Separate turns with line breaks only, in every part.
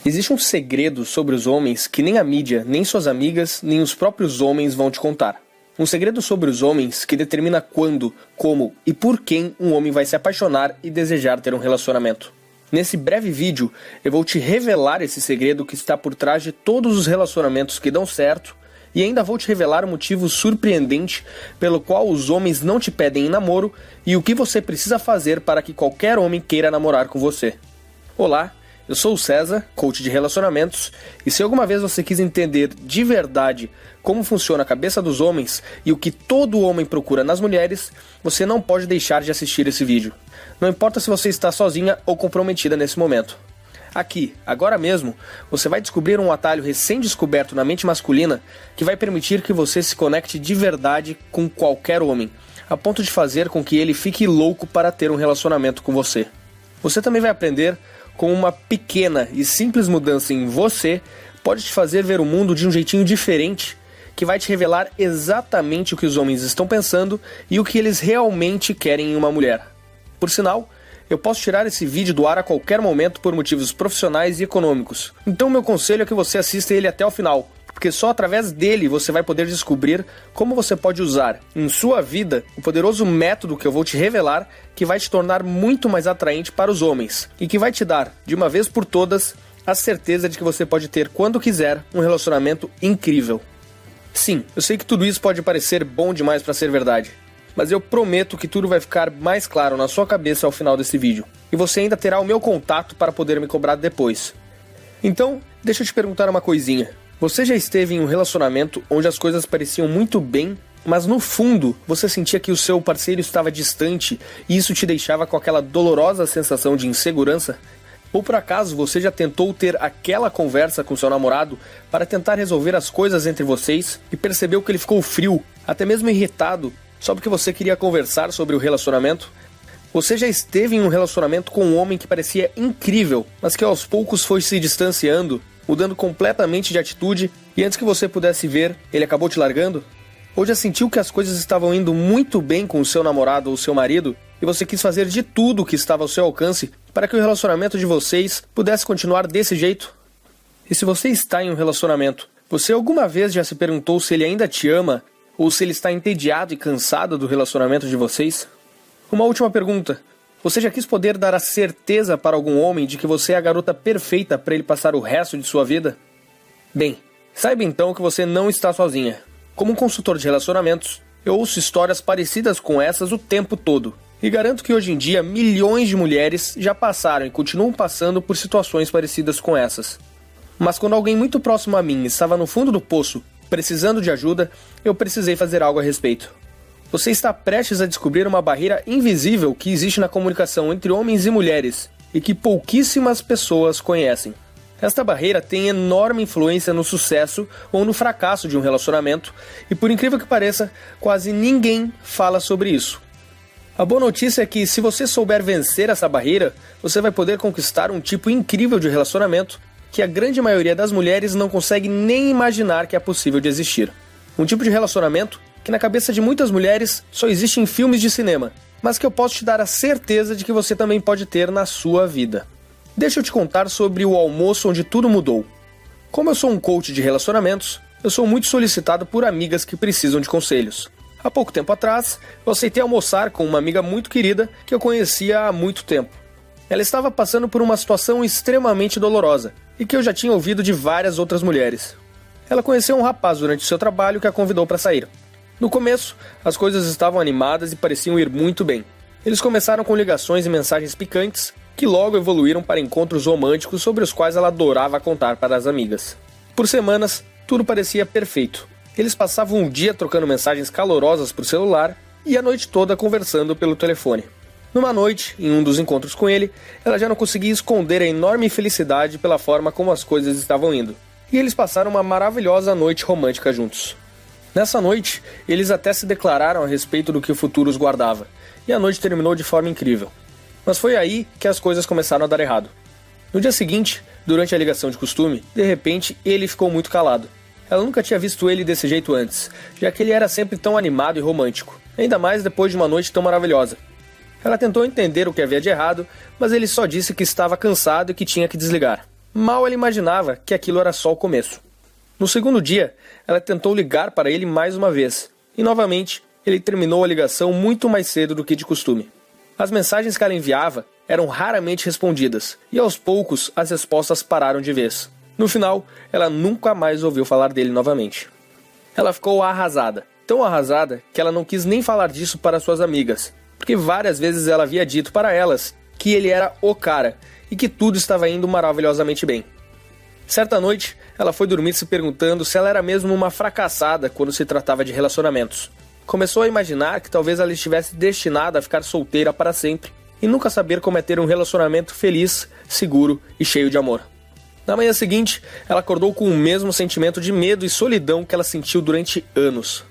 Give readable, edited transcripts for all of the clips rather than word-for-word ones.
Existe um segredo sobre os homens que nem a mídia, nem suas amigas, nem os próprios homens vão te contar. Um segredo sobre os homens que determina quando, como e por quem um homem vai se apaixonar e desejar ter um relacionamento. Nesse breve vídeo, eu vou te revelar esse segredo que está por trás de todos os relacionamentos que dão certo e ainda vou te revelar um motivo surpreendente pelo qual os homens não te pedem em namoro e o que você precisa fazer para que qualquer homem queira namorar com você. Olá, eu sou o César, coach de relacionamentos, e se alguma vez você quis entender de verdade como funciona a cabeça dos homens e o que todo homem procura nas mulheres, você não pode deixar de assistir esse vídeo. Não importa se você está sozinha ou comprometida nesse momento. Aqui, agora mesmo, você vai descobrir um atalho recém-descoberto na mente masculina que vai permitir que você se conecte de verdade com qualquer homem, a ponto de fazer com que ele fique louco para ter um relacionamento com você. Você também vai aprender como uma pequena e simples mudança em você pode te fazer ver o mundo de um jeitinho diferente, que vai te revelar exatamente o que os homens estão pensando e o que eles realmente querem em uma mulher. Por sinal, eu posso tirar esse vídeo do ar a qualquer momento por motivos profissionais e econômicos. Então meu conselho é que você assista ele até o final, porque só através dele você vai poder descobrir como você pode usar em sua vida o poderoso método que eu vou te revelar, que vai te tornar muito mais atraente para os homens e que vai te dar, de uma vez por todas, a certeza de que você pode ter, quando quiser, um relacionamento incrível. Sim, eu sei que tudo isso pode parecer bom demais para ser verdade, mas eu prometo que tudo vai ficar mais claro na sua cabeça ao final desse vídeo. E você ainda terá o meu contato para poder me cobrar depois. Então, deixa eu te perguntar uma coisinha. Você já esteve em um relacionamento onde as coisas pareciam muito bem, mas no fundo você sentia que o seu parceiro estava distante e isso te deixava com aquela dolorosa sensação de insegurança? Ou por acaso você já tentou ter aquela conversa com seu namorado para tentar resolver as coisas entre vocês e percebeu que ele ficou frio, até mesmo irritado, só porque você queria conversar sobre o relacionamento? Você já esteve em um relacionamento com um homem que parecia incrível, mas que aos poucos foi se distanciando, mudando completamente de atitude, e antes que você pudesse ver, ele acabou te largando? Ou já sentiu que as coisas estavam indo muito bem com o seu namorado ou seu marido, e você quis fazer de tudo o que estava ao seu alcance para que o relacionamento de vocês pudesse continuar desse jeito? E se você está em um relacionamento, você alguma vez já se perguntou se ele ainda te ama, ou se ele está entediado e cansado do relacionamento de vocês? Uma última pergunta. Você já quis poder dar a certeza para algum homem de que você é a garota perfeita para ele passar o resto de sua vida? Bem, saiba então que você não está sozinha. Como um consultor de relacionamentos, eu ouço histórias parecidas com essas o tempo todo. E garanto que hoje em dia milhões de mulheres já passaram e continuam passando por situações parecidas com essas. Mas quando alguém muito próximo a mim estava no fundo do poço, precisando de ajuda, eu precisei fazer algo a respeito. Você está prestes a descobrir uma barreira invisível que existe na comunicação entre homens e mulheres e que pouquíssimas pessoas conhecem. Esta barreira tem enorme influência no sucesso ou no fracasso de um relacionamento e, por incrível que pareça, quase ninguém fala sobre isso. A boa notícia é que, se você souber vencer essa barreira, você vai poder conquistar um tipo incrível de relacionamento que a grande maioria das mulheres não consegue nem imaginar que é possível de existir. Um tipo de relacionamento que na cabeça de muitas mulheres só existe em filmes de cinema, mas que eu posso te dar a certeza de que você também pode ter na sua vida. Deixa eu te contar sobre o almoço onde tudo mudou. Como eu sou um coach de relacionamentos, eu sou muito solicitado por amigas que precisam de conselhos. Há pouco tempo atrás, eu aceitei almoçar com uma amiga muito querida que eu conhecia há muito tempo. Ela estava passando por uma situação extremamente dolorosa e que eu já tinha ouvido de várias outras mulheres. Ela conheceu um rapaz durante o seu trabalho que a convidou para sair. No começo, as coisas estavam animadas e pareciam ir muito bem. Eles começaram com ligações e mensagens picantes, que logo evoluíram para encontros românticos sobre os quais ela adorava contar para as amigas. Por semanas, tudo parecia perfeito. Eles passavam o dia trocando mensagens calorosas por celular e a noite toda conversando pelo telefone. Numa noite, em um dos encontros com ele, ela já não conseguia esconder a enorme felicidade pela forma como as coisas estavam indo. E eles passaram uma maravilhosa noite romântica juntos. Nessa noite, eles até se declararam a respeito do que o futuro os guardava, e a noite terminou de forma incrível. Mas foi aí que as coisas começaram a dar errado. No dia seguinte, durante a ligação de costume, de repente ele ficou muito calado. Ela nunca tinha visto ele desse jeito antes, já que ele era sempre tão animado e romântico, ainda mais depois de uma noite tão maravilhosa. Ela tentou entender o que havia de errado, mas ele só disse que estava cansado e que tinha que desligar. Mal ela imaginava que aquilo era só o começo. No segundo dia, ela tentou ligar para ele mais uma vez, e novamente ele terminou a ligação muito mais cedo do que de costume. As mensagens que ela enviava eram raramente respondidas, e aos poucos as respostas pararam de vez. No final, ela nunca mais ouviu falar dele novamente. Ela ficou arrasada, tão arrasada que ela não quis nem falar disso para suas amigas, porque várias vezes ela havia dito para elas que ele era o cara e que tudo estava indo maravilhosamente bem. Certa noite, ela foi dormir se perguntando se ela era mesmo uma fracassada quando se tratava de relacionamentos. Começou a imaginar que talvez ela estivesse destinada a ficar solteira para sempre e nunca saber como é ter um relacionamento feliz, seguro e cheio de amor. Na manhã seguinte, ela acordou com o mesmo sentimento de medo e solidão que ela sentiu durante anos.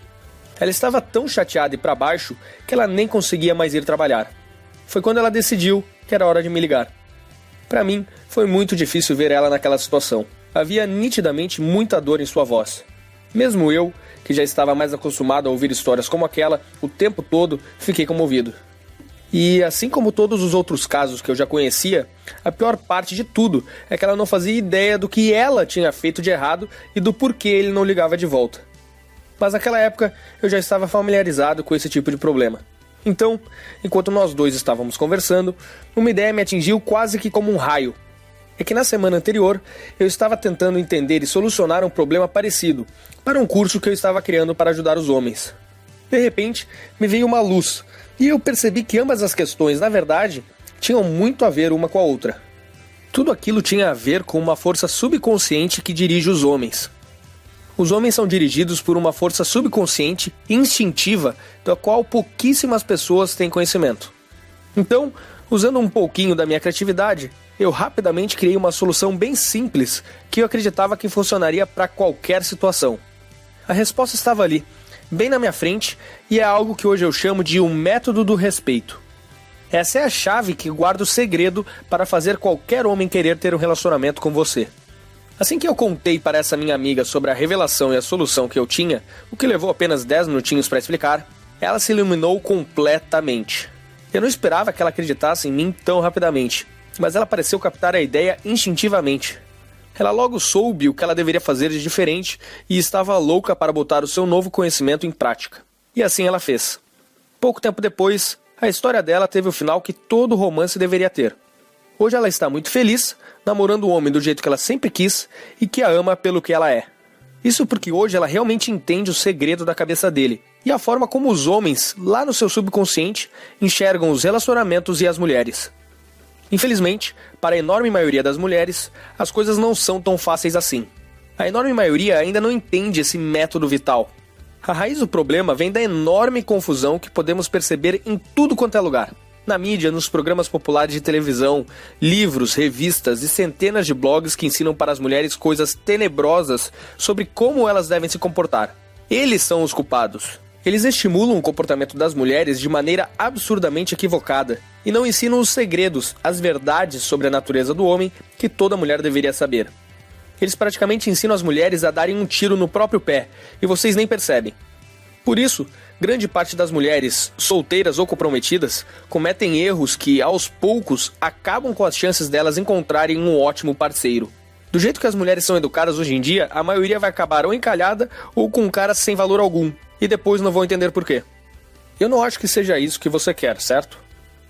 Ela estava tão chateada e para baixo que ela nem conseguia mais ir trabalhar. Foi quando ela decidiu que era hora de me ligar. Para mim, foi muito difícil ver ela naquela situação. Havia nitidamente muita dor em sua voz. Mesmo eu, que já estava mais acostumado a ouvir histórias como aquela o tempo todo, fiquei comovido. E assim como todos os outros casos que eu já conhecia, a pior parte de tudo é que ela não fazia ideia do que ela tinha feito de errado e do porquê ele não ligava de volta. Mas naquela época eu já estava familiarizado com esse tipo de problema. Então, enquanto nós dois estávamos conversando, uma ideia me atingiu quase que como um raio. É que na semana anterior eu estava tentando entender e solucionar um problema parecido para um curso que eu estava criando para ajudar os homens. De repente, me veio uma luz. E eu percebi que ambas as questões, na verdade, tinham muito a ver uma com a outra. Tudo aquilo tinha a ver com uma força subconsciente que dirige os homens. Os homens são dirigidos por uma força subconsciente e instintiva da qual pouquíssimas pessoas têm conhecimento. Então, usando um pouquinho da minha criatividade, eu rapidamente criei uma solução bem simples que eu acreditava que funcionaria para qualquer situação. A resposta estava ali, bem na minha frente, e é algo que hoje eu chamo de um método do respeito. Essa é a chave que guarda o segredo para fazer qualquer homem querer ter um relacionamento com você. Assim que eu contei para essa minha amiga sobre a revelação e a solução que eu tinha, o que levou apenas 10 minutinhos para explicar, ela se iluminou completamente. Eu não esperava que ela acreditasse em mim tão rapidamente, mas ela pareceu captar a ideia instintivamente. Ela logo soube o que ela deveria fazer de diferente e estava louca para botar o seu novo conhecimento em prática. E assim ela fez. Pouco tempo depois, a história dela teve o final que todo romance deveria ter. Hoje ela está muito feliz, namorando um homem do jeito que ela sempre quis e que a ama pelo que ela é. Isso porque hoje ela realmente entende o segredo da cabeça dele e a forma como os homens, lá no seu subconsciente, enxergam os relacionamentos e as mulheres. Infelizmente, para a enorme maioria das mulheres, as coisas não são tão fáceis assim. A enorme maioria ainda não entende esse método vital. A raiz do problema vem da enorme confusão que podemos perceber em tudo quanto é lugar. Na mídia, nos programas populares de televisão, livros, revistas e centenas de blogs que ensinam para as mulheres coisas tenebrosas sobre como elas devem se comportar. Eles são os culpados. Eles estimulam o comportamento das mulheres de maneira absurdamente equivocada e não ensinam os segredos, as verdades sobre a natureza do homem que toda mulher deveria saber. Eles praticamente ensinam as mulheres a darem um tiro no próprio pé e vocês nem percebem. Por isso, grande parte das mulheres, solteiras ou comprometidas, cometem erros que, aos poucos, acabam com as chances delas encontrarem um ótimo parceiro. Do jeito que as mulheres são educadas hoje em dia, a maioria vai acabar ou encalhada ou com um cara sem valor algum, e depois não vão entender por quê. Eu não acho que seja isso que você quer, certo?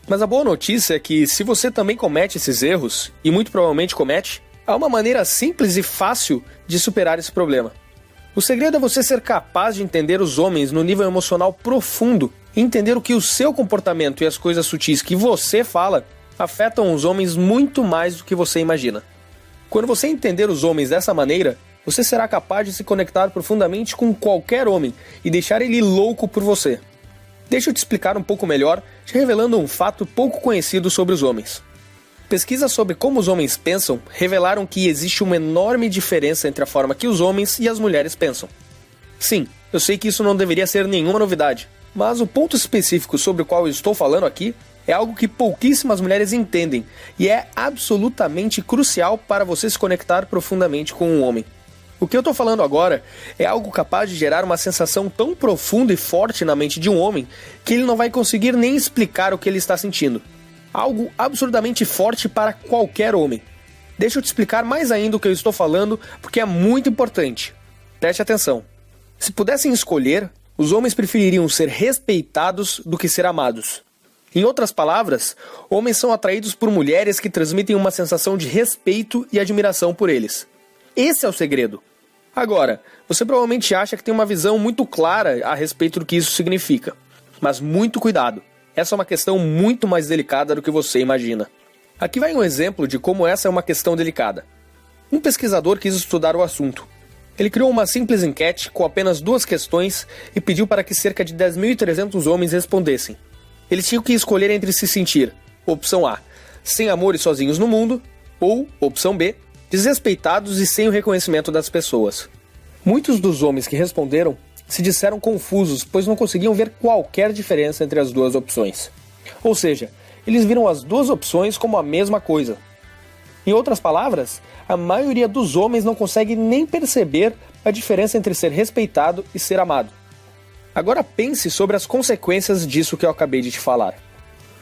Mas a boa notícia é que, se você também comete esses erros, e muito provavelmente comete, há uma maneira simples e fácil de superar esse problema. O segredo é você ser capaz de entender os homens no nível emocional profundo e entender o que o seu comportamento e as coisas sutis que você fala afetam os homens muito mais do que você imagina. Quando você entender os homens dessa maneira, você será capaz de se conectar profundamente com qualquer homem e deixar ele louco por você. Deixa eu te explicar um pouco melhor, te revelando um fato pouco conhecido sobre os homens. Pesquisas sobre como os homens pensam revelaram que existe uma enorme diferença entre a forma que os homens e as mulheres pensam. Sim, eu sei que isso não deveria ser nenhuma novidade, mas o ponto específico sobre o qual eu estou falando aqui é algo que pouquíssimas mulheres entendem e é absolutamente crucial para você se conectar profundamente com um homem. O que eu estou falando agora é algo capaz de gerar uma sensação tão profunda e forte na mente de um homem que ele não vai conseguir nem explicar o que ele está sentindo. Algo absurdamente forte para qualquer homem. Deixa eu te explicar mais ainda o que eu estou falando, porque é muito importante. Preste atenção. Se pudessem escolher, os homens prefeririam ser respeitados do que ser amados. Em outras palavras, homens são atraídos por mulheres que transmitem uma sensação de respeito e admiração por eles. Esse é o segredo. Agora, você provavelmente acha que tem uma visão muito clara a respeito do que isso significa. Mas muito cuidado. Essa é uma questão muito mais delicada do que você imagina. Aqui vai um exemplo de como essa é uma questão delicada. Um pesquisador quis estudar o assunto. Ele criou uma simples enquete com apenas 2 questões e pediu para que cerca de 10.300 homens respondessem. Eles tinham que escolher entre se sentir, opção A, sem amor e sozinhos no mundo, ou, opção B, desrespeitados e sem o reconhecimento das pessoas. Muitos dos homens que responderam se disseram confusos, pois não conseguiam ver qualquer diferença entre as 2 opções. Ou seja, eles viram as 2 opções como a mesma coisa. Em outras palavras, a maioria dos homens não consegue nem perceber a diferença entre ser respeitado e ser amado. Agora pense sobre as consequências disso que eu acabei de te falar.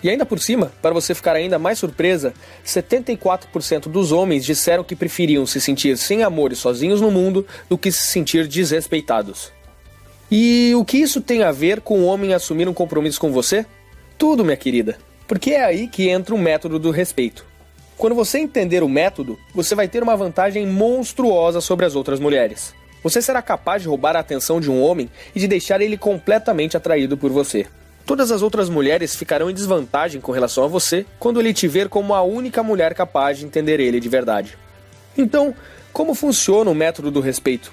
E ainda por cima, para você ficar ainda mais surpresa, 74% dos homens disseram que preferiam se sentir sem amor e sozinhos no mundo do que se sentir desrespeitados. E o que isso tem a ver com o homem assumir um compromisso com você? Tudo, minha querida. Porque é aí que entra o método do respeito. Quando você entender o método, você vai ter uma vantagem monstruosa sobre as outras mulheres. Você será capaz de roubar a atenção de um homem e de deixar ele completamente atraído por você. Todas as outras mulheres ficarão em desvantagem com relação a você quando ele te ver como a única mulher capaz de entender ele de verdade. Então, como funciona o método do respeito?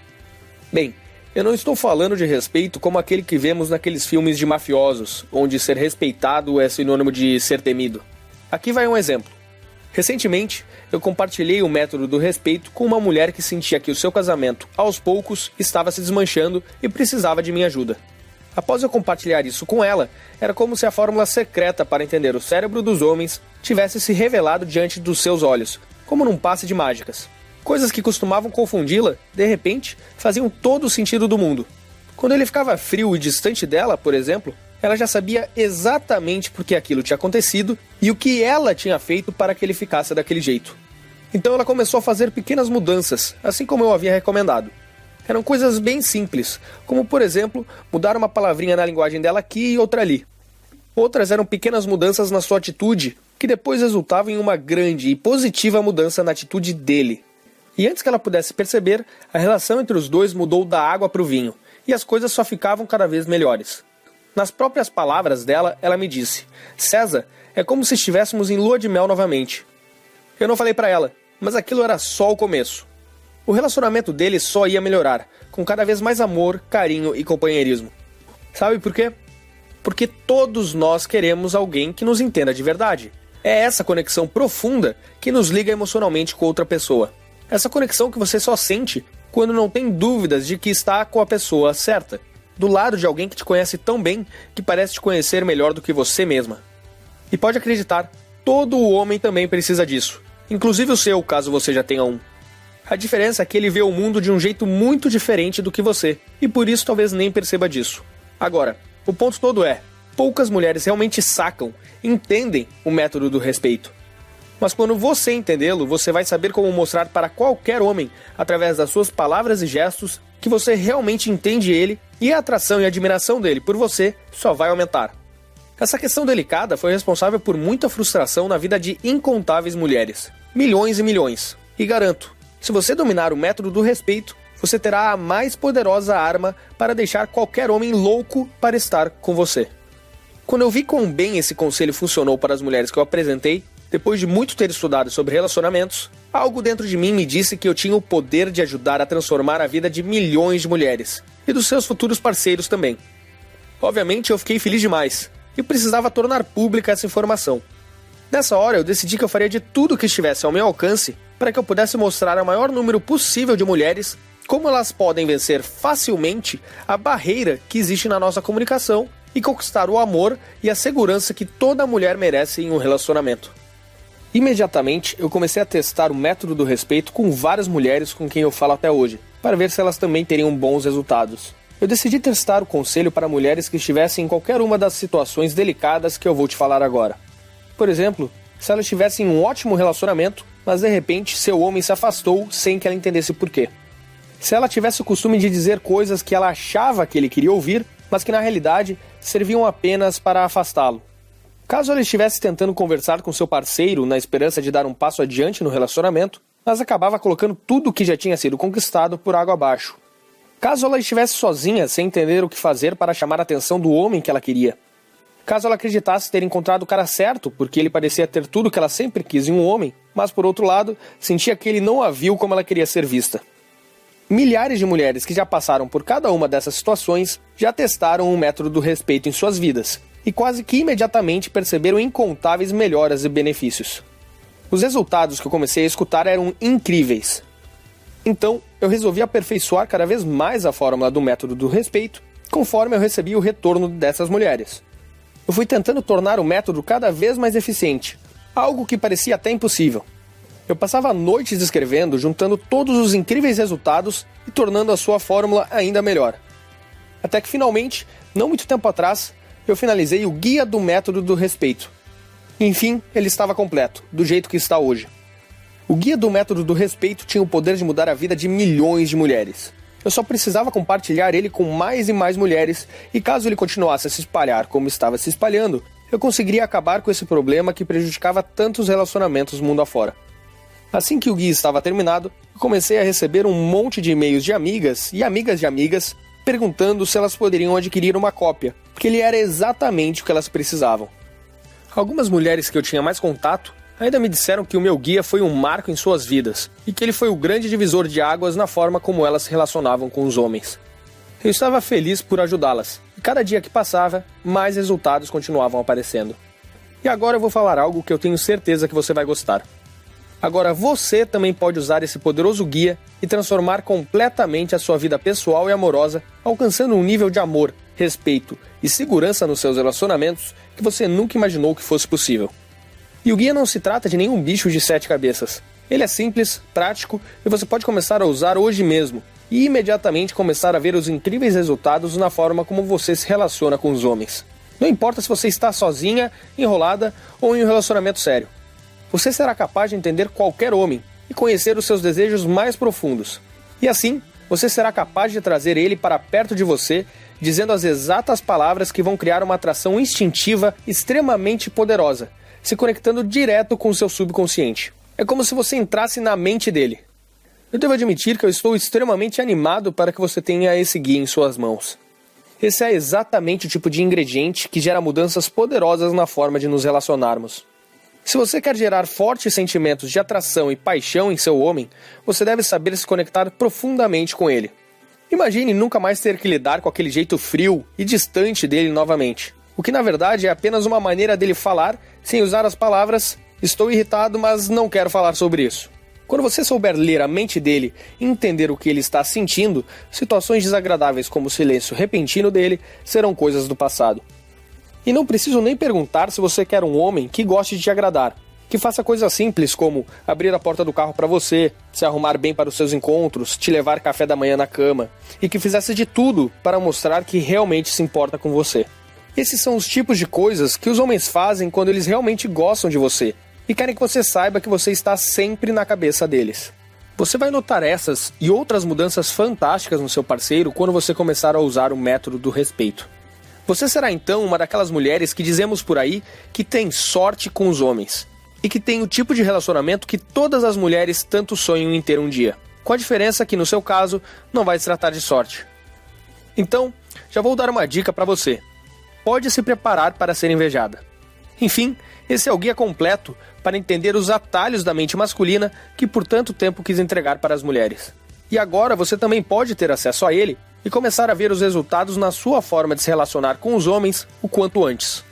Bem, eu não estou falando de respeito como aquele que vemos naqueles filmes de mafiosos, onde ser respeitado é sinônimo de ser temido. Aqui vai um exemplo. Recentemente, eu compartilhei o método do respeito com uma mulher que sentia que o seu casamento, aos poucos, estava se desmanchando e precisava de minha ajuda. Após eu compartilhar isso com ela, era como se a fórmula secreta para entender o cérebro dos homens tivesse se revelado diante dos seus olhos, como num passe de mágicas. Coisas que costumavam confundi-la, de repente, faziam todo o sentido do mundo. Quando ele ficava frio e distante dela, por exemplo, ela já sabia exatamente por que aquilo tinha acontecido e o que ela tinha feito para que ele ficasse daquele jeito. Então ela começou a fazer pequenas mudanças, assim como eu havia recomendado. Eram coisas bem simples, como por exemplo, mudar uma palavrinha na linguagem dela aqui e outra ali. Outras eram pequenas mudanças na sua atitude, que depois resultavam em uma grande e positiva mudança na atitude dele. E antes que ela pudesse perceber, a relação entre os dois mudou da água para o vinho, e as coisas só ficavam cada vez melhores. Nas próprias palavras dela, ela me disse: César, é como se estivéssemos em lua de mel novamente. Eu não falei para ela, mas aquilo era só o começo. O relacionamento deles só ia melhorar, com cada vez mais amor, carinho e companheirismo. Sabe por quê? Porque todos nós queremos alguém que nos entenda de verdade. É essa conexão profunda que nos liga emocionalmente com outra pessoa. Essa conexão que você só sente quando não tem dúvidas de que está com a pessoa certa. Do lado de alguém que te conhece tão bem que parece te conhecer melhor do que você mesma. E pode acreditar, todo homem também precisa disso. Inclusive o seu, caso você já tenha um. A diferença é que ele vê o mundo de um jeito muito diferente do que você, e por isso talvez nem perceba disso. Agora, o ponto todo é, poucas mulheres realmente sacam, entendem o método do respeito. Mas quando você entendê-lo, você vai saber como mostrar para qualquer homem, através das suas palavras e gestos, que você realmente entende ele e a atração e admiração dele por você só vai aumentar. Essa questão delicada foi responsável por muita frustração na vida de incontáveis mulheres. Milhões e milhões. E garanto, se você dominar o método do respeito, você terá a mais poderosa arma para deixar qualquer homem louco para estar com você. Quando eu vi quão bem esse conselho funcionou para as mulheres que eu apresentei, depois de muito ter estudado sobre relacionamentos, algo dentro de mim me disse que eu tinha o poder de ajudar a transformar a vida de milhões de mulheres, e dos seus futuros parceiros também. Obviamente eu fiquei feliz demais, e precisava tornar pública essa informação. Nessa hora eu decidi que eu faria de tudo que estivesse ao meu alcance para que eu pudesse mostrar ao maior número possível de mulheres como elas podem vencer facilmente a barreira que existe na nossa comunicação e conquistar o amor e a segurança que toda mulher merece em um relacionamento. Imediatamente, eu comecei a testar o método do respeito com várias mulheres com quem eu falo até hoje, para ver se elas também teriam bons resultados. Eu decidi testar o conselho para mulheres que estivessem em qualquer uma das situações delicadas que eu vou te falar agora. Por exemplo, se elas tivessem um ótimo relacionamento, mas de repente seu homem se afastou sem que ela entendesse por quê. Se ela tivesse o costume de dizer coisas que ela achava que ele queria ouvir, mas que na realidade serviam apenas para afastá-lo. Caso ela estivesse tentando conversar com seu parceiro na esperança de dar um passo adiante no relacionamento, mas acabava colocando tudo o que já tinha sido conquistado por água abaixo. Caso ela estivesse sozinha, sem entender o que fazer para chamar a atenção do homem que ela queria. Caso ela acreditasse ter encontrado o cara certo, porque ele parecia ter tudo que ela sempre quis em um homem, mas por outro lado, sentia que ele não a viu como ela queria ser vista. Milhares de mulheres que já passaram por cada uma dessas situações já testaram o método do respeito em suas vidas, e quase que imediatamente perceberam incontáveis melhoras e benefícios. Os resultados que eu comecei a escutar eram incríveis. Então, eu resolvi aperfeiçoar cada vez mais a fórmula do método do respeito, conforme eu recebi o retorno dessas mulheres. Eu fui tentando tornar o método cada vez mais eficiente, algo que parecia até impossível. Eu passava noites escrevendo, juntando todos os incríveis resultados e tornando a sua fórmula ainda melhor. Até que finalmente, não muito tempo atrás, eu finalizei o Guia do Método do Respeito. Enfim, ele estava completo, do jeito que está hoje. O Guia do Método do Respeito tinha o poder de mudar a vida de milhões de mulheres. Eu só precisava compartilhar ele com mais e mais mulheres, e caso ele continuasse a se espalhar como estava se espalhando, eu conseguiria acabar com esse problema que prejudicava tantos relacionamentos mundo afora. Assim que o guia estava terminado, eu comecei a receber um monte de e-mails de amigas e amigas de amigas perguntando se elas poderiam adquirir uma cópia, porque ele era exatamente o que elas precisavam. Algumas mulheres que eu tinha mais contato ainda me disseram que o meu guia foi um marco em suas vidas e que ele foi o grande divisor de águas na forma como elas se relacionavam com os homens. Eu estava feliz por ajudá-las, e cada dia que passava, mais resultados continuavam aparecendo. E agora eu vou falar algo que eu tenho certeza que você vai gostar. Agora você também pode usar esse poderoso guia e transformar completamente a sua vida pessoal e amorosa, alcançando um nível de amor, respeito e segurança nos seus relacionamentos que você nunca imaginou que fosse possível. E o guia não se trata de nenhum bicho de 7 cabeças. Ele é simples, prático e você pode começar a usar hoje mesmo e imediatamente começar a ver os incríveis resultados na forma como você se relaciona com os homens. Não importa se você está sozinha, enrolada ou em um relacionamento sério. Você será capaz de entender qualquer homem e conhecer os seus desejos mais profundos. E assim, você será capaz de trazer ele para perto de você, dizendo as exatas palavras que vão criar uma atração instintiva extremamente poderosa, se conectando direto com o seu subconsciente. É como se você entrasse na mente dele. Eu devo admitir que eu estou extremamente animado para que você tenha esse guia em suas mãos. Esse é exatamente o tipo de ingrediente que gera mudanças poderosas na forma de nos relacionarmos. Se você quer gerar fortes sentimentos de atração e paixão em seu homem, você deve saber se conectar profundamente com ele. Imagine nunca mais ter que lidar com aquele jeito frio e distante dele novamente. O que na verdade é apenas uma maneira dele falar sem usar as palavras "estou irritado, mas não quero falar sobre isso". Quando você souber ler a mente dele e entender o que ele está sentindo, situações desagradáveis como o silêncio repentino dele serão coisas do passado. E não preciso nem perguntar se você quer um homem que goste de te agradar, que faça coisas simples como abrir a porta do carro para você, se arrumar bem para os seus encontros, te levar café da manhã na cama, e que fizesse de tudo para mostrar que realmente se importa com você. Esses são os tipos de coisas que os homens fazem quando eles realmente gostam de você, e querem que você saiba que você está sempre na cabeça deles. Você vai notar essas e outras mudanças fantásticas no seu parceiro quando você começar a usar o método do respeito. Você será então uma daquelas mulheres que dizemos por aí que tem sorte com os homens, e que tem o tipo de relacionamento que todas as mulheres tanto sonham em ter um dia, com a diferença que no seu caso não vai se tratar de sorte. Então, já vou dar uma dica para você. Pode se preparar para ser invejada. Enfim, esse é o guia completo para entender os atalhos da mente masculina que por tanto tempo quis entregar para as mulheres. E agora você também pode ter acesso a ele e começar a ver os resultados na sua forma de se relacionar com os homens o quanto antes.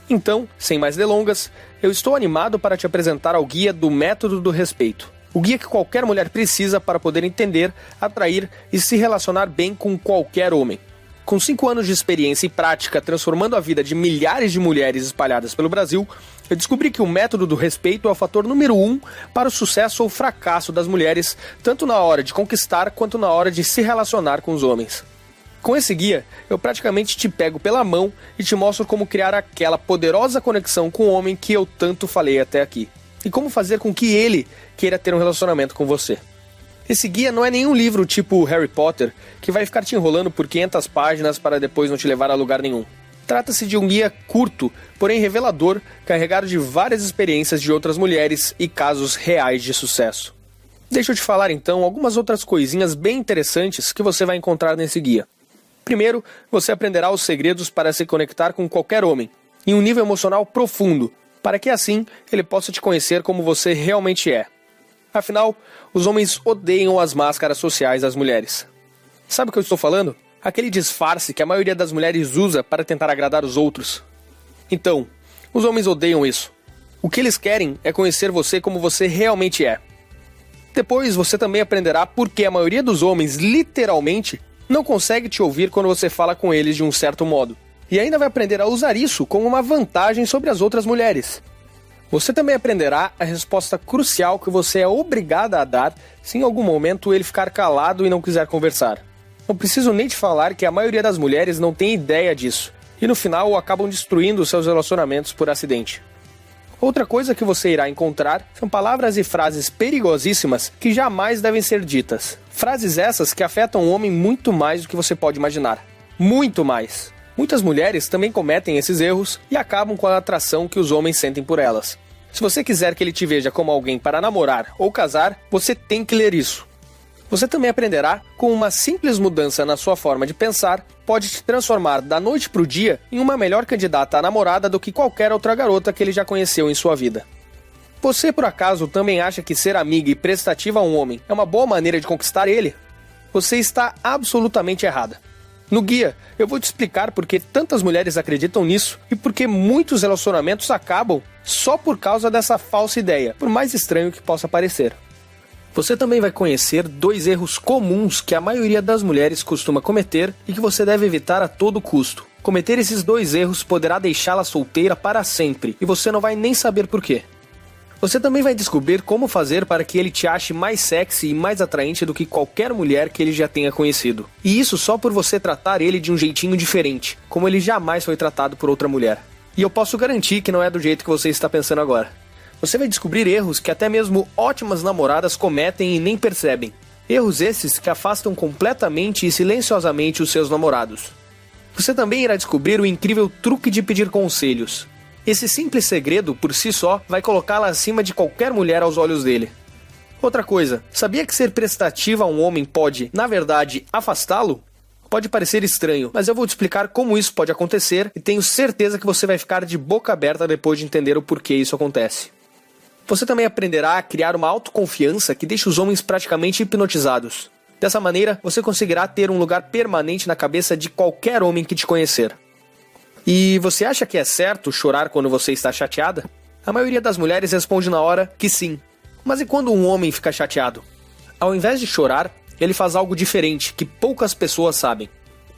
Então, sem mais delongas, eu estou animado para te apresentar ao guia do Método do Respeito. O guia que qualquer mulher precisa para poder entender, atrair e se relacionar bem com qualquer homem. Com 5 anos de experiência e prática transformando a vida de milhares de mulheres espalhadas pelo Brasil, eu descobri que o método do respeito é o fator número 1 para o sucesso ou fracasso das mulheres, tanto na hora de conquistar quanto na hora de se relacionar com os homens. Com esse guia, eu praticamente te pego pela mão e te mostro como criar aquela poderosa conexão com o homem que eu tanto falei até aqui. e como fazer com que ele queira ter um relacionamento com você. Esse guia não é nenhum livro tipo Harry Potter, que vai ficar te enrolando por 500 páginas para depois não te levar a lugar nenhum. Trata-se de um guia curto, porém revelador, carregado de várias experiências de outras mulheres e casos reais de sucesso. Deixa eu te falar então algumas outras coisinhas bem interessantes que você vai encontrar nesse guia. Primeiro, você aprenderá os segredos para se conectar com qualquer homem, em um nível emocional profundo, para que assim ele possa te conhecer como você realmente é. Afinal, os homens odeiam as máscaras sociais das mulheres. Sabe o que eu estou falando? Aquele disfarce que a maioria das mulheres usa para tentar agradar os outros. Então, os homens odeiam isso. O que eles querem é conhecer você como você realmente é. Depois você também aprenderá por que a maioria dos homens, literalmente, não consegue te ouvir quando você fala com eles de um certo modo. E ainda vai aprender a usar isso como uma vantagem sobre as outras mulheres. Você também aprenderá a resposta crucial que você é obrigada a dar se em algum momento ele ficar calado e não quiser conversar. Não preciso nem te falar que a maioria das mulheres não tem ideia disso, e no final acabam destruindo seus relacionamentos por acidente. Outra coisa que você irá encontrar são palavras e frases perigosíssimas que jamais devem ser ditas. Frases essas que afetam o homem muito mais do que você pode imaginar. Muito mais. Muitas mulheres também cometem esses erros e acabam com a atração que os homens sentem por elas. Se você quiser que ele te veja como alguém para namorar ou casar, você tem que ler isso. Você também aprenderá como uma simples mudança na sua forma de pensar pode te transformar da noite para o dia em uma melhor candidata à namorada do que qualquer outra garota que ele já conheceu em sua vida. Você, por acaso, também acha que ser amiga e prestativa a um homem é uma boa maneira de conquistar ele? Você está absolutamente errada. No guia, eu vou te explicar por que tantas mulheres acreditam nisso e por que muitos relacionamentos acabam só por causa dessa falsa ideia, por mais estranho que possa parecer. Você também vai conhecer 2 erros comuns que a maioria das mulheres costuma cometer e que você deve evitar a todo custo. Cometer esses 2 erros poderá deixá-la solteira para sempre e você não vai nem saber por quê. Você também vai descobrir como fazer para que ele te ache mais sexy e mais atraente do que qualquer mulher que ele já tenha conhecido. E isso só por você tratar ele de um jeitinho diferente, como ele jamais foi tratado por outra mulher. E eu posso garantir que não é do jeito que você está pensando agora. Você vai descobrir erros que até mesmo ótimas namoradas cometem e nem percebem. Erros esses que afastam completamente e silenciosamente os seus namorados. Você também irá descobrir o incrível truque de pedir conselhos. Esse simples segredo, por si só, vai colocá-la acima de qualquer mulher aos olhos dele. Outra coisa, sabia que ser prestativa a um homem pode, na verdade, afastá-lo? Pode parecer estranho, mas eu vou te explicar como isso pode acontecer e tenho certeza que você vai ficar de boca aberta depois de entender o porquê isso acontece. Você também aprenderá a criar uma autoconfiança que deixa os homens praticamente hipnotizados. Dessa maneira, você conseguirá ter um lugar permanente na cabeça de qualquer homem que te conhecer. E você acha que é certo chorar quando você está chateada? A maioria das mulheres responde na hora que sim. Mas e quando um homem fica chateado? Ao invés de chorar, ele faz algo diferente que poucas pessoas sabem.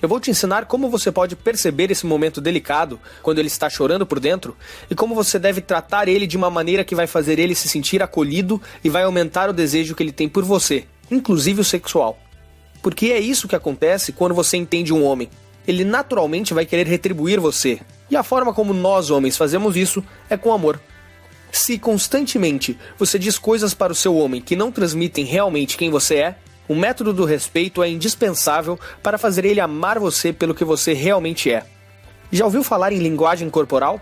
Eu vou te ensinar como você pode perceber esse momento delicado quando ele está chorando por dentro e como você deve tratar ele de uma maneira que vai fazer ele se sentir acolhido e vai aumentar o desejo que ele tem por você, inclusive o sexual. Porque é isso que acontece quando você entende um homem. Ele naturalmente vai querer retribuir você. E a forma como nós homens fazemos isso é com amor. Se constantemente você diz coisas para o seu homem que não transmitem realmente quem você é, o método do respeito é indispensável para fazer ele amar você pelo que você realmente é. Já ouviu falar em linguagem corporal?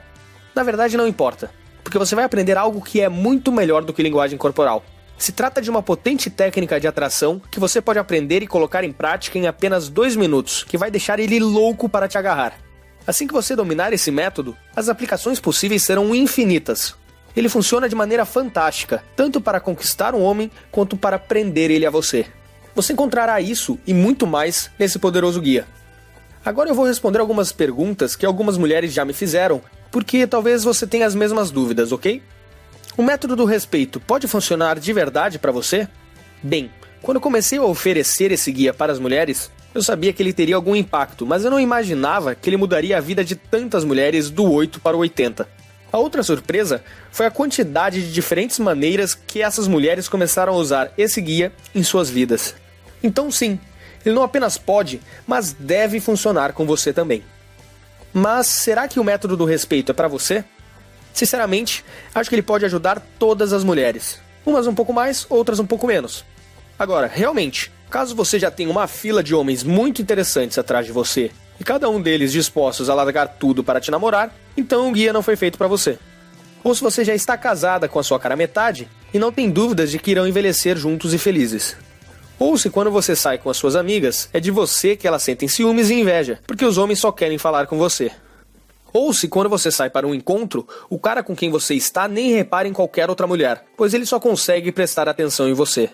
Na verdade não importa, porque você vai aprender algo que é muito melhor do que linguagem corporal. Se trata de uma potente técnica de atração que você pode aprender e colocar em prática em apenas 2 minutos, que vai deixar ele louco para te agarrar. Assim que você dominar esse método, as aplicações possíveis serão infinitas. Ele funciona de maneira fantástica, tanto para conquistar um homem, quanto para prender ele a você. Você encontrará isso e muito mais nesse poderoso guia. Agora eu vou responder algumas perguntas que algumas mulheres já me fizeram, porque talvez você tenha as mesmas dúvidas, ok? O método do respeito pode funcionar de verdade para você? Bem, quando eu comecei a oferecer esse guia para as mulheres, eu sabia que ele teria algum impacto, mas eu não imaginava que ele mudaria a vida de tantas mulheres do 8 para o 80. A outra surpresa foi a quantidade de diferentes maneiras que essas mulheres começaram a usar esse guia em suas vidas. Então sim, ele não apenas pode, mas deve funcionar com você também. Mas será que o método do respeito é para você? Sinceramente, acho que ele pode ajudar todas as mulheres. Umas um pouco mais, outras um pouco menos. Agora, realmente, caso você já tenha uma fila de homens muito interessantes atrás de você, e cada um deles dispostos a largar tudo para te namorar, então o guia não foi feito para você. Ou se você já está casada com a sua cara metade, e não tem dúvidas de que irão envelhecer juntos e felizes. Ou se quando você sai com as suas amigas, é de você que elas sentem ciúmes e inveja, porque os homens só querem falar com você. Ou se quando você sai para um encontro, o cara com quem você está nem repara em qualquer outra mulher, pois ele só consegue prestar atenção em você.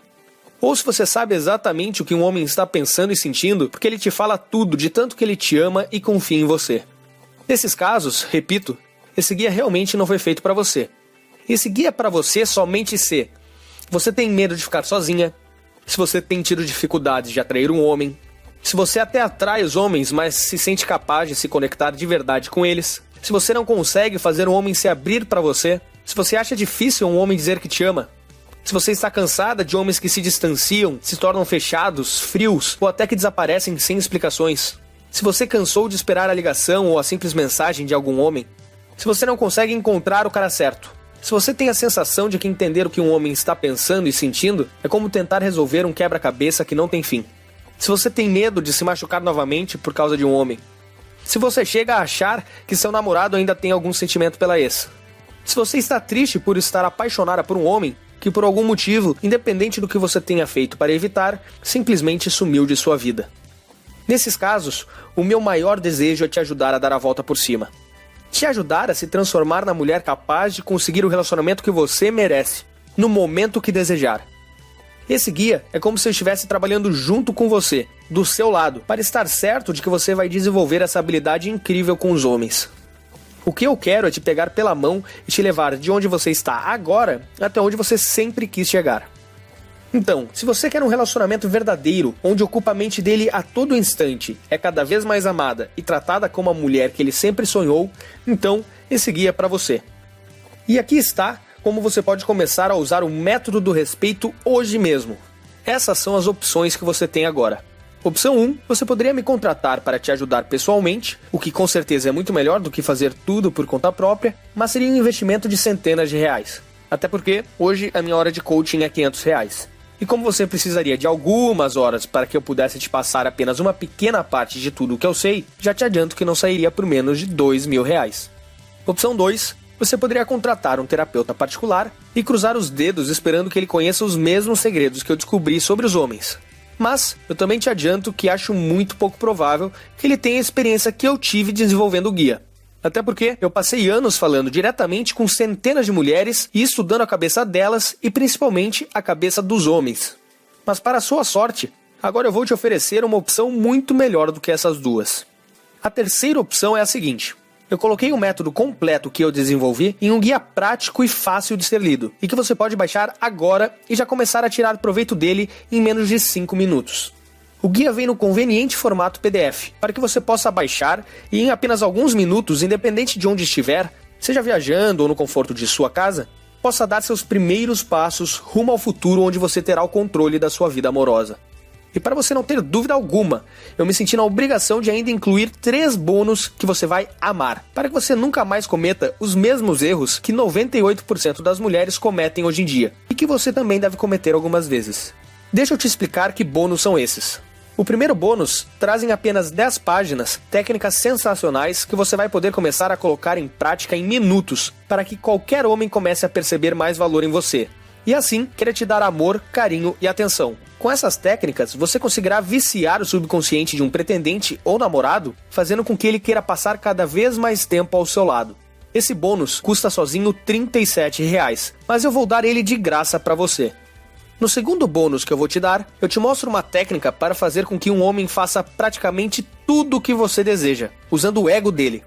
Ou se você sabe exatamente o que um homem está pensando e sentindo, porque ele te fala tudo de tanto que ele te ama e confia em você. Nesses casos, repito, esse guia realmente não foi feito para você. Esse guia é para você somente se você tem medo de ficar sozinha, se você tem tido dificuldades de atrair um homem, se você até atrai os homens, mas se sente capaz de se conectar de verdade com eles, se você não consegue fazer um homem se abrir para você, se você acha difícil um homem dizer que te ama, se você está cansada de homens que se distanciam, se tornam fechados, frios ou até que desaparecem sem explicações, se você cansou de esperar a ligação ou a simples mensagem de algum homem, se você não consegue encontrar o cara certo, se você tem a sensação de que entender o que um homem está pensando e sentindo é como tentar resolver um quebra-cabeça que não tem fim. Se você tem medo de se machucar novamente por causa de um homem. Se você chega a achar que seu namorado ainda tem algum sentimento pela ex. Se você está triste por estar apaixonada por um homem que por algum motivo, independente do que você tenha feito para evitar, simplesmente sumiu de sua vida. Nesses casos, o meu maior desejo é te ajudar a dar a volta por cima. Te ajudar a se transformar na mulher capaz de conseguir o relacionamento que você merece, no momento que desejar. Esse guia é como se eu estivesse trabalhando junto com você, do seu lado, para estar certo de que você vai desenvolver essa habilidade incrível com os homens. O que eu quero é te pegar pela mão e te levar de onde você está agora até onde você sempre quis chegar. Então, se você quer um relacionamento verdadeiro, onde ocupa a mente dele a todo instante, é cada vez mais amada e tratada como a mulher que ele sempre sonhou, então esse guia é para você. E aqui está como você pode começar a usar o método do respeito hoje mesmo. Essas são as opções que você tem agora. Opção 1, você poderia me contratar para te ajudar pessoalmente, o que com certeza é muito melhor do que fazer tudo por conta própria, mas seria um investimento de centenas de reais. Até porque, hoje, a minha hora de coaching é R$500. E como você precisaria de algumas horas para que eu pudesse te passar apenas uma pequena parte de tudo o que eu sei, já te adianto que não sairia por menos de R$2.000. Opção 2, você poderia contratar um terapeuta particular e cruzar os dedos esperando que ele conheça os mesmos segredos que eu descobri sobre os homens. Mas eu também te adianto que acho muito pouco provável que ele tenha a experiência que eu tive desenvolvendo o guia. Até porque eu passei anos falando diretamente com centenas de mulheres e estudando a cabeça delas e principalmente a cabeça dos homens. Mas para a sua sorte, agora eu vou te oferecer uma opção muito melhor do que essas duas. A terceira opção é a seguinte. Eu coloquei um método completo que eu desenvolvi em um guia prático e fácil de ser lido, e que você pode baixar agora e já começar a tirar proveito dele em menos de 5 minutos. O guia vem no conveniente formato PDF, para que você possa baixar e em apenas alguns minutos, independente de onde estiver, seja viajando ou no conforto de sua casa, possa dar seus primeiros passos rumo ao futuro onde você terá o controle da sua vida amorosa. E para você não ter dúvida alguma, eu me senti na obrigação de ainda incluir 3 bônus que você vai amar, para que você nunca mais cometa os mesmos erros que 98% das mulheres cometem hoje em dia, e que você também deve cometer algumas vezes. Deixa eu te explicar que bônus são esses. O primeiro bônus traz em apenas 10 páginas técnicas sensacionais que você vai poder começar a colocar em prática em minutos, para que qualquer homem comece a perceber mais valor em você. E assim, querer te dar amor, carinho e atenção. Com essas técnicas, você conseguirá viciar o subconsciente de um pretendente ou namorado, fazendo com que ele queira passar cada vez mais tempo ao seu lado. Esse bônus custa sozinho R$37, mas eu vou dar ele de graça para você. No segundo bônus que eu vou te dar, eu te mostro uma técnica para fazer com que um homem faça praticamente tudo o que você deseja, usando o ego dele.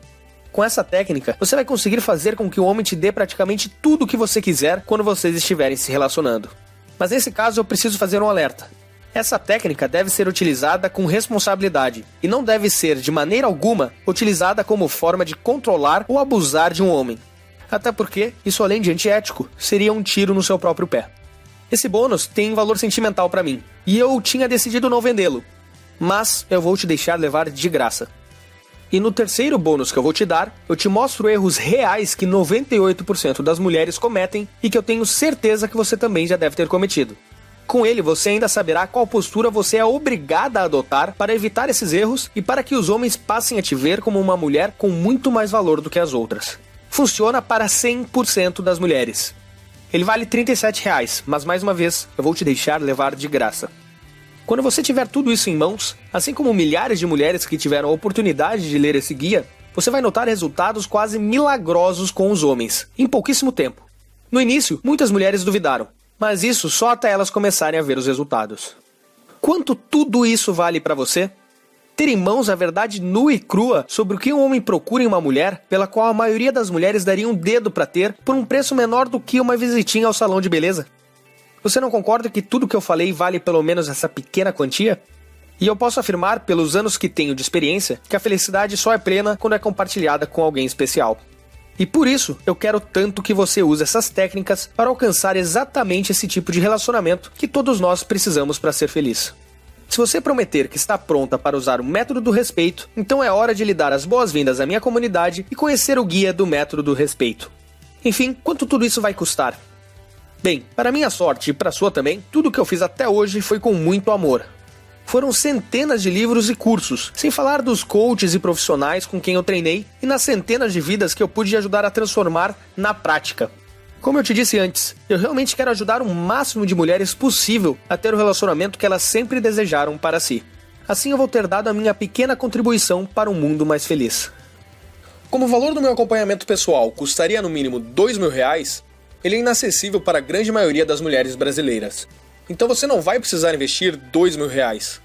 Com essa técnica, você vai conseguir fazer com que o homem te dê praticamente tudo o que você quiser quando vocês estiverem se relacionando. Mas nesse caso eu preciso fazer um alerta. Essa técnica deve ser utilizada com responsabilidade e não deve ser, de maneira alguma, utilizada como forma de controlar ou abusar de um homem. Até porque, isso além de antiético, seria um tiro no seu próprio pé. Esse bônus tem valor sentimental para mim, e eu tinha decidido não vendê-lo, mas eu vou te deixar levar de graça. E no terceiro bônus que eu vou te dar, eu te mostro erros reais que 98% das mulheres cometem e que eu tenho certeza que você também já deve ter cometido. Com ele, você ainda saberá qual postura você é obrigada a adotar para evitar esses erros e para que os homens passem a te ver como uma mulher com muito mais valor do que as outras. Funciona para 100% das mulheres. Ele vale R$ 37, mas mais uma vez, eu vou te deixar levar de graça. Quando você tiver tudo isso em mãos, assim como milhares de mulheres que tiveram a oportunidade de ler esse guia, você vai notar resultados quase milagrosos com os homens, em pouquíssimo tempo. No início, muitas mulheres duvidaram, mas isso só até elas começarem a ver os resultados. Quanto tudo isso vale para você? Ter em mãos a verdade nua e crua sobre o que um homem procura em uma mulher, pela qual a maioria das mulheres daria um dedo para ter, por um preço menor do que uma visitinha ao salão de beleza? Você não concorda que tudo que eu falei vale pelo menos essa pequena quantia? E eu posso afirmar, pelos anos que tenho de experiência, que a felicidade só é plena quando é compartilhada com alguém especial. E por isso, eu quero tanto que você use essas técnicas para alcançar exatamente esse tipo de relacionamento que todos nós precisamos para ser feliz. Se você prometer que está pronta para usar o método do respeito, então é hora de lhe dar as boas-vindas à minha comunidade e conhecer o guia do método do respeito. Enfim, quanto tudo isso vai custar? Bem, para minha sorte e para a sua também, tudo o que eu fiz até hoje foi com muito amor. Foram centenas de livros e cursos, sem falar dos coaches e profissionais com quem eu treinei e nas centenas de vidas que eu pude ajudar a transformar na prática. Como eu te disse antes, eu realmente quero ajudar o máximo de mulheres possível a ter o relacionamento que elas sempre desejaram para si. Assim eu vou ter dado a minha pequena contribuição para um mundo mais feliz. Como o valor do meu acompanhamento pessoal custaria no mínimo R$2.000, ele é inacessível para a grande maioria das mulheres brasileiras. Então você não vai precisar investir R$2.000.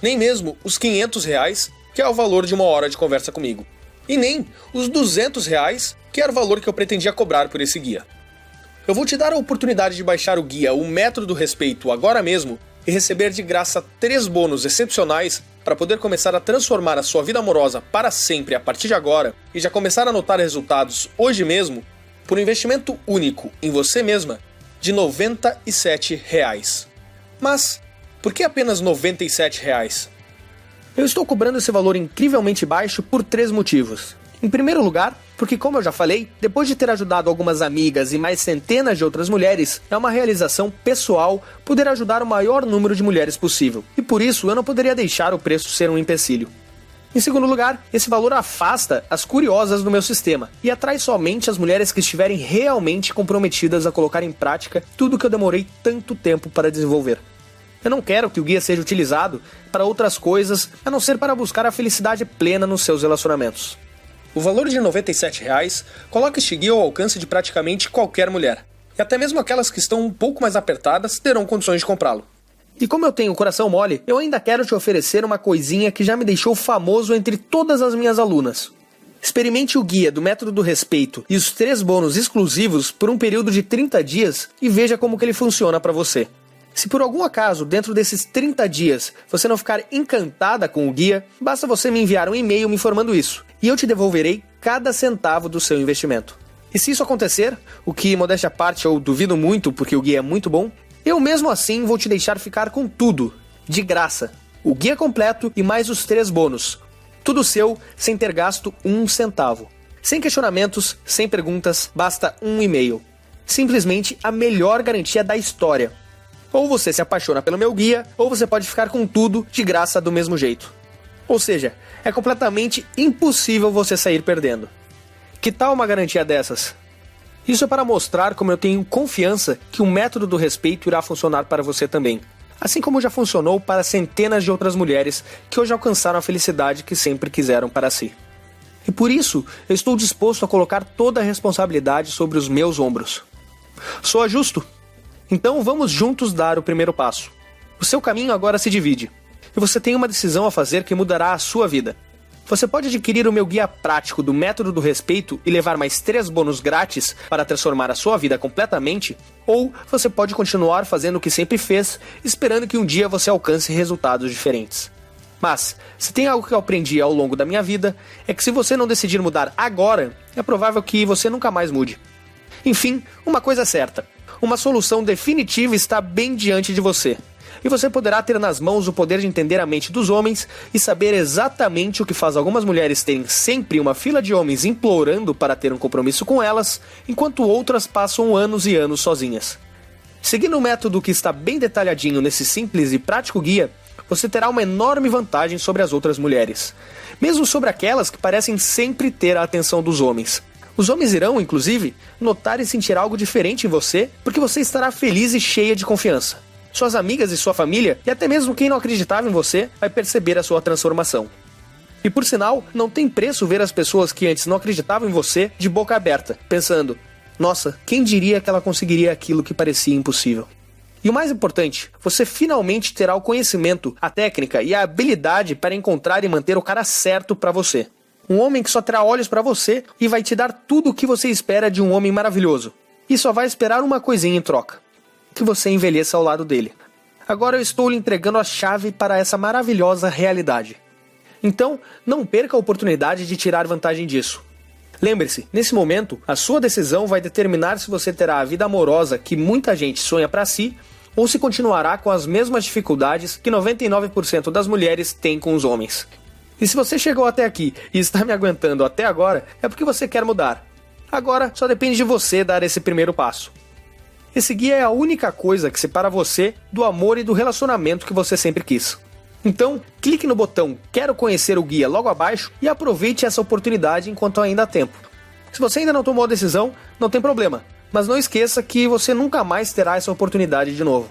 Nem mesmo os R$500, que é o valor de uma hora de conversa comigo. E nem os R$200, que era o valor que eu pretendia cobrar por esse guia. Eu vou te dar a oportunidade de baixar o guia O Método do Respeito agora mesmo e receber de graça 3 bônus excepcionais para poder começar a transformar a sua vida amorosa para sempre a partir de agora e já começar a notar resultados hoje mesmo por um investimento único em você mesma de R$ 97. Mas por que apenas R$ 97? Eu estou cobrando esse valor incrivelmente baixo por 3 motivos. Em primeiro lugar, porque como eu já falei, depois de ter ajudado algumas amigas e mais centenas de outras mulheres, é uma realização pessoal poder ajudar o maior número de mulheres possível. E por isso eu não poderia deixar o preço ser um empecilho. Em segundo lugar, esse valor afasta as curiosas do meu sistema e atrai somente as mulheres que estiverem realmente comprometidas a colocar em prática tudo que eu demorei tanto tempo para desenvolver. Eu não quero que o guia seja utilizado para outras coisas, a não ser para buscar a felicidade plena nos seus relacionamentos. O valor de R$ 97 coloca este guia ao alcance de praticamente qualquer mulher. E até mesmo aquelas que estão um pouco mais apertadas terão condições de comprá-lo. E como eu tenho o coração mole, eu ainda quero te oferecer uma coisinha que já me deixou famoso entre todas as minhas alunas. Experimente o guia do Método do Respeito e os 3 bônus exclusivos por um período de 30 dias e veja como que ele funciona para você. Se por algum acaso, dentro desses 30 dias, você não ficar encantada com o guia, basta você me enviar um e-mail me informando isso, e eu te devolverei cada centavo do seu investimento. E se isso acontecer, o que, modéstia à parte, eu duvido muito porque o guia é muito bom, eu mesmo assim vou te deixar ficar com tudo, de graça. O guia completo e mais os 3 bônus. Tudo seu, sem ter gasto 1 centavo. Sem questionamentos, sem perguntas, basta um e-mail. Simplesmente a melhor garantia da história. Ou você se apaixona pelo meu guia, ou você pode ficar com tudo de graça do mesmo jeito. Ou seja, é completamente impossível você sair perdendo. Que tal uma garantia dessas? Isso é para mostrar como eu tenho confiança que o método do respeito irá funcionar para você também. Assim como já funcionou para centenas de outras mulheres que hoje alcançaram a felicidade que sempre quiseram para si. E por isso, eu estou disposto a colocar toda a responsabilidade sobre os meus ombros. Soa justo? Então vamos juntos dar o primeiro passo. O seu caminho agora se divide. E você tem uma decisão a fazer que mudará a sua vida. Você pode adquirir o meu guia prático do Método do Respeito e levar mais 3 bônus grátis para transformar a sua vida completamente, ou você pode continuar fazendo o que sempre fez, esperando que um dia você alcance resultados diferentes. Mas, se tem algo que eu aprendi ao longo da minha vida, é que se você não decidir mudar agora, é provável que você nunca mais mude. Enfim, uma coisa é certa. Uma solução definitiva está bem diante de você. e você poderá ter nas mãos o poder de entender a mente dos homens e saber exatamente o que faz algumas mulheres terem sempre uma fila de homens implorando para ter um compromisso com elas, enquanto outras passam anos e anos sozinhas. Seguindo um método que está bem detalhadinho nesse simples e prático guia, você terá uma enorme vantagem sobre as outras mulheres, mesmo sobre aquelas que parecem sempre ter a atenção dos homens. Os homens irão, inclusive, notar e sentir algo diferente em você, porque você estará feliz e cheia de confiança. Suas amigas e sua família, e até mesmo quem não acreditava em você, vai perceber a sua transformação. E por sinal, não tem preço ver as pessoas que antes não acreditavam em você de boca aberta, pensando: nossa, quem diria que ela conseguiria aquilo que parecia impossível? E o mais importante, você finalmente terá o conhecimento, a técnica e a habilidade para encontrar e manter o cara certo para você. Um homem que só terá olhos para você e vai te dar tudo o que você espera de um homem maravilhoso. E só vai esperar uma coisinha em troca: que você envelheça ao lado dele. Agora eu estou lhe entregando a chave para essa maravilhosa realidade. Então, não perca a oportunidade de tirar vantagem disso. Lembre-se, nesse momento, a sua decisão vai determinar se você terá a vida amorosa que muita gente sonha para si, ou se continuará com as mesmas dificuldades que 99% das mulheres têm com os homens. E se você chegou até aqui e está me aguentando até agora, é porque você quer mudar. Agora, só depende de você dar esse primeiro passo. Esse guia é a única coisa que separa você do amor e do relacionamento que você sempre quis. Então, clique no botão Quero Conhecer o Guia logo abaixo e aproveite essa oportunidade enquanto ainda há tempo. Se você ainda não tomou a decisão, não tem problema, mas não esqueça que você nunca mais terá essa oportunidade de novo.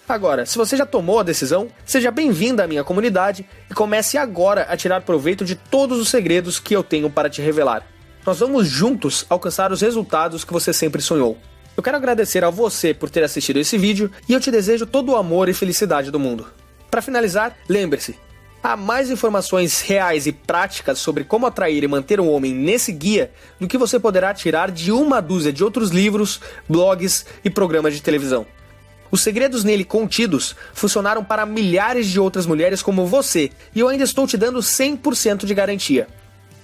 Agora, se você já tomou a decisão, seja bem-vindo à minha comunidade e comece agora a tirar proveito de todos os segredos que eu tenho para te revelar. Nós vamos juntos alcançar os resultados que você sempre sonhou. Eu quero agradecer a você por ter assistido esse vídeo e eu te desejo todo o amor e felicidade do mundo. Para finalizar, lembre-se, há mais informações reais e práticas sobre como atrair e manter um homem nesse guia do que você poderá tirar de uma dúzia de outros livros, blogs e programas de televisão. Os segredos nele contidos funcionaram para milhares de outras mulheres como você, e eu ainda estou te dando 100% de garantia.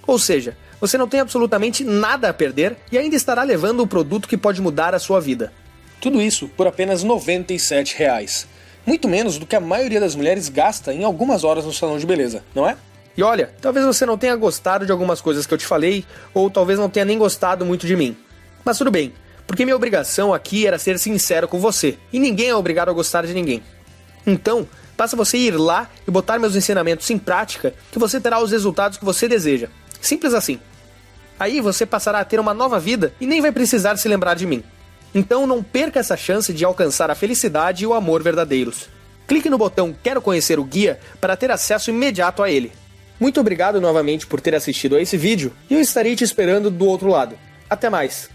Ou seja, você não tem absolutamente nada a perder e ainda estará levando um produto que pode mudar a sua vida. Tudo isso por apenas R$ 97. Muito menos do que a maioria das mulheres gasta em algumas horas no salão de beleza, não é? E olha, talvez você não tenha gostado de algumas coisas que eu te falei, ou talvez não tenha nem gostado muito de mim. Mas tudo bem, porque minha obrigação aqui era ser sincero com você, e ninguém é obrigado a gostar de ninguém. Então, basta você ir lá e botar meus ensinamentos em prática, que você terá os resultados que você deseja. Simples assim. Aí você passará a ter uma nova vida e nem vai precisar se lembrar de mim. Então não perca essa chance de alcançar a felicidade e o amor verdadeiros. Clique no botão Quero Conhecer o Guia para ter acesso imediato a ele. Muito obrigado novamente por ter assistido a esse vídeo e eu estarei te esperando do outro lado. Até mais!